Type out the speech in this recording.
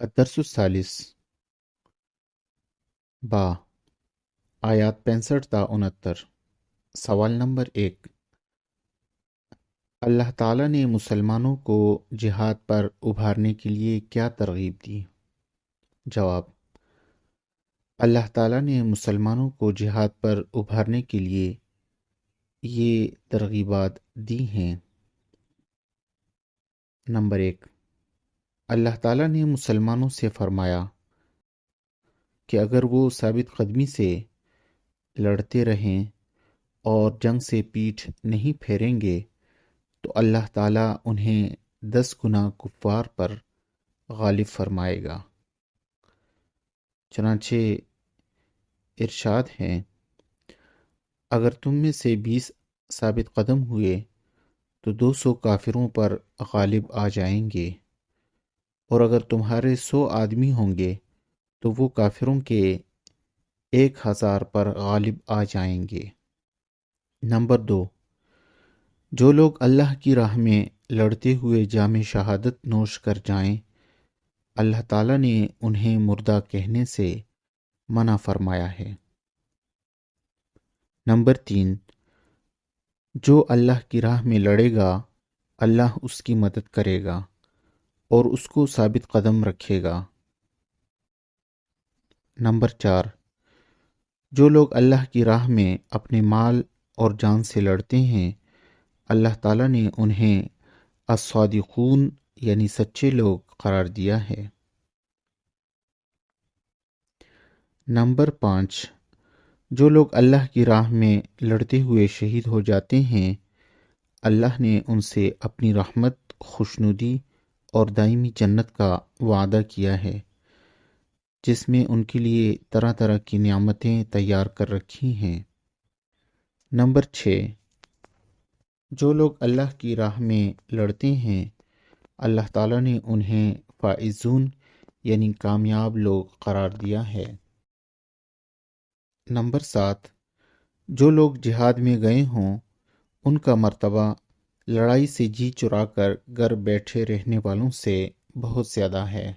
الدرس الثالث با آیات 65 تا 69۔ سوال نمبر 1، اللہ تعالیٰ نے مسلمانوں کو جہاد پر ابھارنے کے لیے کیا ترغیب دی؟ جواب: اللہ تعالیٰ نے مسلمانوں کو جہاد پر ابھارنے کے لیے یہ ترغیبات دی ہیں۔ نمبر 1، اللہ تعالیٰ نے مسلمانوں سے فرمایا کہ اگر وہ ثابت قدمی سے لڑتے رہیں اور جنگ سے پیٹھ نہیں پھیریں گے تو اللہ تعالیٰ انہیں 10 گنا کفار پر غالب فرمائے گا۔ چنانچہ ارشاد ہے، اگر تم میں سے 20 ثابت قدم ہوئے تو 200 کافروں پر غالب آ جائیں گے، اور اگر تمہارے 100 آدمی ہوں گے تو وہ کافروں کے 1000 پر غالب آ جائیں گے۔ نمبر 2، جو لوگ اللہ کی راہ میں لڑتے ہوئے جام شہادت نوش کر جائیں، اللہ تعالیٰ نے انہیں مردہ کہنے سے منع فرمایا ہے۔ نمبر 3، جو اللہ کی راہ میں لڑے گا اللہ اس کی مدد کرے گا اور اس کو ثابت قدم رکھے گا۔ نمبر 4، جو لوگ اللہ کی راہ میں اپنے مال اور جان سے لڑتے ہیں اللہ تعالیٰ نے انہیں الصادقون یعنی سچے لوگ قرار دیا ہے۔ نمبر 5، جو لوگ اللہ کی راہ میں لڑتے ہوئے شہید ہو جاتے ہیں اللہ نے ان سے اپنی رحمت، خوشنودی اور دائمی جنت کا وعدہ کیا ہے، جس میں ان کے لیے طرح طرح کی نعمتیں تیار کر رکھی ہیں۔ نمبر 6، جو لوگ اللہ کی راہ میں لڑتے ہیں اللہ تعالیٰ نے انہیں فائزون یعنی کامیاب لوگ قرار دیا ہے۔ نمبر 7، جو لوگ جہاد میں گئے ہوں ان کا مرتبہ لڑائی سے جی چرا کر گھر بیٹھے رہنے والوں سے بہت زیادہ ہے۔